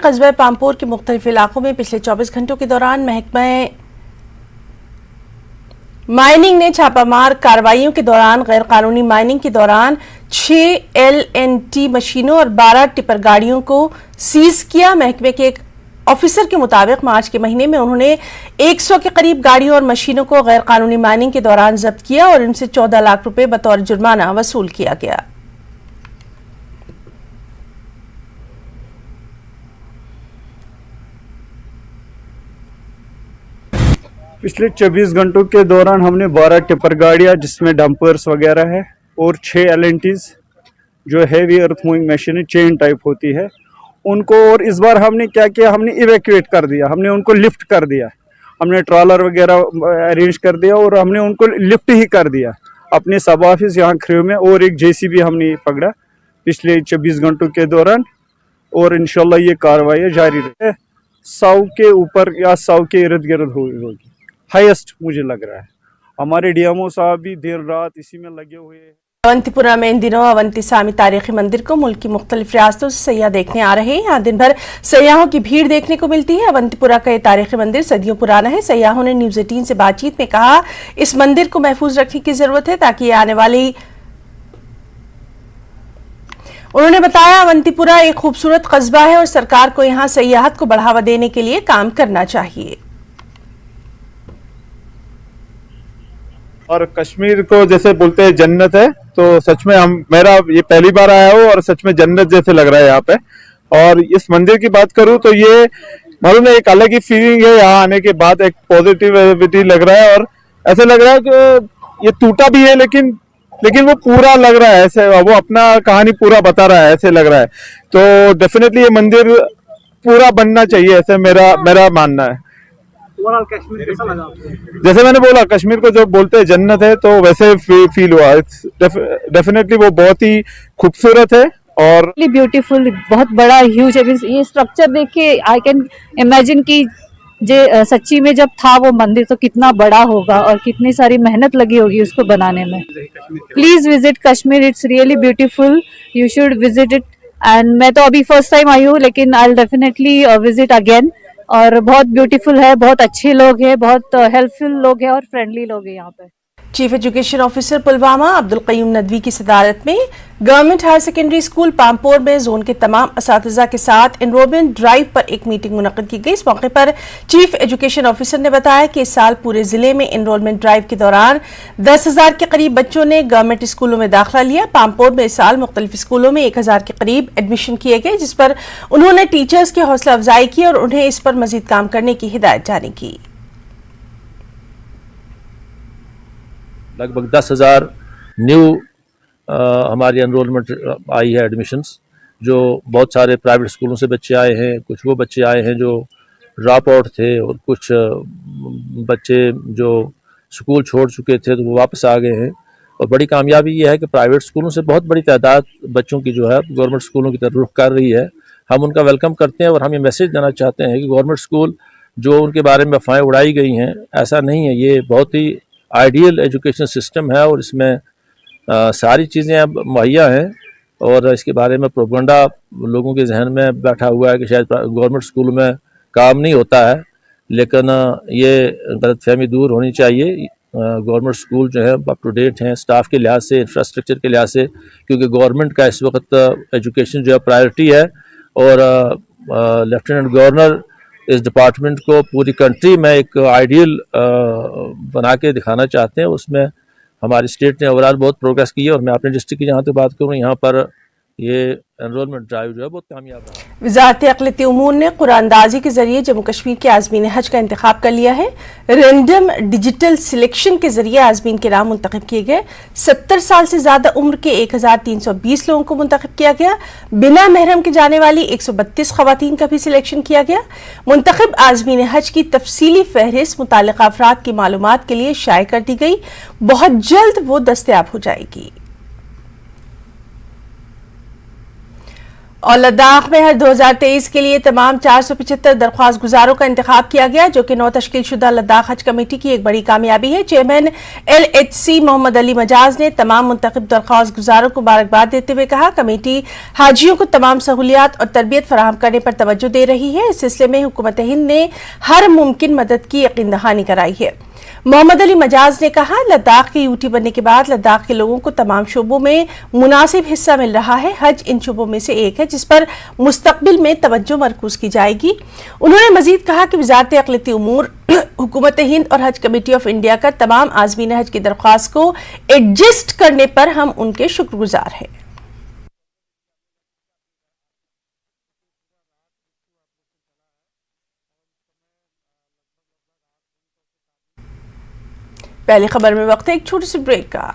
قصبہ پامپور کے مختلف علاقوں میں پچھلے 24 گھنٹوں کے دوران محکمہ مائننگ نے چھاپہ مار کارروائیوں کے دوران غیر قانونی مائننگ کے دوران 6 LNT مشینوں اور 12 ٹپر گاڑیوں کو سیز کیا۔ محکمے کے ایک آفیسر کے مطابق مارچ کے مہینے میں انہوں نے 100 کے قریب گاڑیوں اور مشینوں کو غیر قانونی مائننگ کے دوران ضبط کیا اور ان سے 14 لاکھ روپے بطور جرمانہ وصول کیا گیا۔ پچھلے 24 گھنٹوں کے دوران ہم نے 12 ٹپر گاڑیاں جس میں ڈمپرز وغیرہ ہے اور 6 LNTs جو ہیوی ارتھ موونگ مشینیں چین ٹائپ ہوتی ہے ان کو، اور اس بار ہم نے کیا کیا، ہم نے ایویکویٹ کر دیا، ہم نے ان کو لفٹ کر دیا، ہم نے ٹرالر وغیرہ ارینج کر دیا اور ہم نے ان کو لفٹ ہی کر دیا اپنے سب آفس یہاں کھریو میں، اور ایک JCB ہم نے پکڑا پچھلے 24 گھنٹوں کے دوران، اور انشاءاللہ یہ کارروائی جاری رہے۔ 100 کے اوپر یا 100 کے ارد گرد ہوگی، ہائیسٹ مجھے لگ رہا ہے۔ ہمارے DMO صاحب بھی دیر رات اسی میں لگے ہوئے ہیں۔ اونتی پورہ میں ان دنوں اونتی سامی تاریخی مندر کو ملک کی مختلف ریاستوں سے سیاح دیکھنے آ رہے ہیں۔ یہاں دن بھر سیاحوں کی بھیڑ دیکھنے کو ملتی ہے۔ اونتی پورہ کا یہ تاریخی مندر صدیوں پرانا ہے۔ سیاحوں نے نیوز 18 سے بات چیت میں کہا اس مندر کو محفوظ رکھنے کی ضرورت ہے تاکہ یہ آنے والی انہوں نے بتایا اونتی پورہ ایک خوبصورت قصبہ ہے اور سرکار کو یہاں سیاحت کو بڑھاوا دینے کے لیے کام کرنا چاہیے۔ اور کشمیر کو جیسے بولتے ہیں جنت ہے، تو سچ میں میرا یہ پہلی بار آیا ہوں اور سچ میں جنت جیسے لگ رہا ہے یہاں پہ۔ اور اس مندر کی بات کروں تو یہ معلوم ہے ایک الگ ہی فیلنگ ہے یہاں آنے کے بعد، ایک پوزیٹیوٹی لگ رہا ہے اور ایسے لگ رہا ہے کہ یہ ٹوٹا بھی ہے لیکن وہ پورا لگ رہا ہے، ایسے وہ اپنا کہانی پورا بتا رہا ہے، ایسے لگ رہا ہے۔ تو ڈیفینیٹلی یہ مندر پورا بننا چاہیے، ایسے میرا ماننا ہے۔ جیسے میں نے بولا کشمیر کو جو بولتے ہیں جنت ہے تو ویسے فیل ہوا، ڈیفینیٹلی وہ بہت ہی خوبصورت ہے اور بیوٹیفل، بہت بڑا ہیوج ہے۔ یہ اسٹرکچر دیکھ کے آئی کین امیجن کہ سچی میں جب تھا وہ مندر تو کتنا بڑا ہوگا اور کتنی ساری محنت لگی ہوگی اس کو بنانے میں۔ Please visit Kashmir, it's really beautiful, you should visit it. And میں تو ابھی فرسٹ ٹائم آئی ہوں لیکن I will definitely visit again, اور بہت بیوٹیفل ہے، بہت اچھے لوگ ہیں، بہت ہیلپ فل لوگ ہیں اور فرینڈلی لوگ ہیں یہاں پہ۔ Chief education officer Pulwama Abdul Qayyum Nadvi کی صدارت میں government higher secondary school Pampore میں زون کے تمام اساتذہ کے ساتھ انرولمنٹ ڈرائیو پر ایک میٹنگ منعقد کی گئی۔ اس موقع پر چیف ایجوکیشن آفیسر نے بتایا کہ اس سال پورے ضلع میں انرولمنٹ ڈرائیو کے دوران 10,000 کے قریب بچوں نے گورنمنٹ اسکولوں میں داخلہ لیا۔ پامپور میں اس سال مختلف اسکولوں میں 1,000 کے قریب ایڈمیشن کیے گئے، جس پر انہوں نے ٹیچرز کی حوصلہ افزائی کی اور انہیں اس پر مزید کام کرنے کی ہدایت جاری کی۔ لگ بھگ 10,000 نیو ہماری انرولمنٹ آئی ہے ایڈمیشنز، جو بہت سارے پرائیویٹ اسکولوں سے بچے آئے ہیں، کچھ وہ بچے آئے ہیں جو ڈراپ آؤٹ تھے اور کچھ بچے جو اسکول چھوڑ چکے تھے تو وہ واپس آ گئے ہیں۔ اور بڑی کامیابی یہ ہے کہ پرائیویٹ اسکولوں سے بہت بڑی تعداد بچوں کی جو ہے گورنمنٹ اسکولوں کی طرف رخ کر رہی ہے۔ ہم ان کا ویلکم کرتے ہیں اور ہم یہ میسیج دینا چاہتے ہیں کہ گورنمنٹ اسکول جو ان کے بارے میں افواہیں اڑائی گئی ہیں، ایسا نہیں ہے، یہ بہت ہی آئیڈیل ایجوکیشن سسٹم ہے اور اس میں ساری چیزیں اب مہیا ہیں، اور اس کے بارے میں پروپیگنڈا لوگوں کے ذہن میں بیٹھا ہوا ہے کہ شاید گورنمنٹ اسکول میں کام نہیں ہوتا ہے، لیکن یہ غلط فہمی دور ہونی چاہیے۔ گورنمنٹ اسکول جو ہے اپ ٹو ڈیٹ ہیں اسٹاف کے لحاظ سے، انفراسٹرکچر کے لحاظ سے، کیونکہ گورنمنٹ کا اس وقت ایجوکیشن جو ہے پرائیورٹی ہے، اور لیفٹیننٹ گورنر اس ڈپارٹمنٹ کو پوری کنٹری میں ایک آئیڈیل بنا کے دکھانا چاہتے ہیں۔ اس میں ہماری اسٹیٹ نے اوورال بہت پروگریس کی ہے، اور میں اپنے ڈسٹرکٹ کی جہاں تک بات کروں یہاں پر یہ انرولمنٹ ڈرائیو جو ہے بہت کامیاب رہا۔ وزارت اقلیتی امور نے قرآن اندازی کے ذریعے جموں کشمیر کے عازمین حج کا انتخاب کر لیا ہے۔ رینڈم ڈیجیٹل سلیکشن کے ذریعے عازمین کے نام منتخب کیے گئے۔ 70 سال سے زیادہ عمر کے 1,320 لوگوں کو منتخب کیا گیا۔ بنا محرم کے جانے والی 132 خواتین کا بھی سلیکشن کیا گیا۔ منتخب عازمین حج کی تفصیلی فہرست متعلقہ افراد کی معلومات کے لیے شائع کر دی گئی، بہت جلد وہ دستیاب ہو جائے گی۔ اور لداخ میں ہر 2023 کے لیے تمام 475 درخواست گزاروں کا انتخاب کیا گیا، جو کہ نو تشکیل شدہ لداخ حج کمیٹی کی ایک بڑی کامیابی ہے۔ چیئرمین LHC محمد علی مجاز نے تمام منتخب درخواست گزاروں کو مبارکباد دیتے ہوئے کہا، کمیٹی حاجیوں کو تمام سہولیات اور تربیت فراہم کرنے پر توجہ دے رہی ہے۔ اس سلسلے میں حکومت ہند نے ہر ممکن مدد کی یقین دہانی کرائی ہے۔ محمد علی مجاز نے کہا، لداخ کے یوٹی بننے کے بعد لداخ کے لوگوں کو تمام شعبوں میں مناسب حصہ مل رہا ہے۔ حج ان شعبوں میں سے ایک ہے جس پر مستقبل میں توجہ مرکوز کی جائے گی۔ انہوں نے مزید کہا کہ وزارت اقلیتی امور، حکومت ہند اور حج کمیٹی آف انڈیا کا تمام عازمین حج کی درخواست کو ایڈجسٹ کرنے پر ہم ان کے شکر گزار ہیں۔ پہلی خبر میں وقت ہے ایک چھوٹی سی بریک کا۔